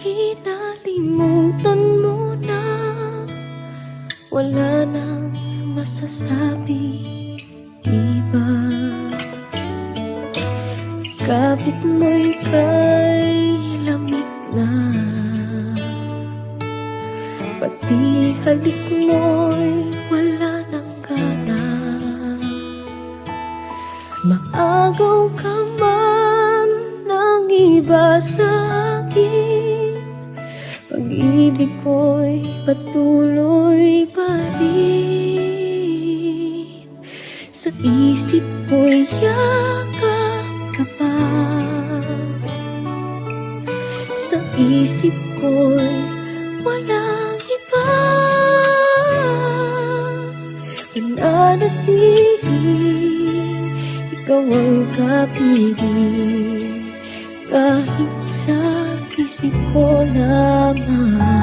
hinalimutan mo na, wala nang masasabi iba. Kapit mo'y kay lamig na, pati halik mo'y wala nang gana. Maagaw ka man ng iba sa akin, pag-ibig ko'y patuloy pa rin. Sa isip ko'y yakap ka pa, sa isip ko'y walang iba. Mananatiling ikaw ang kapiling, kahit sa isip ko lamang.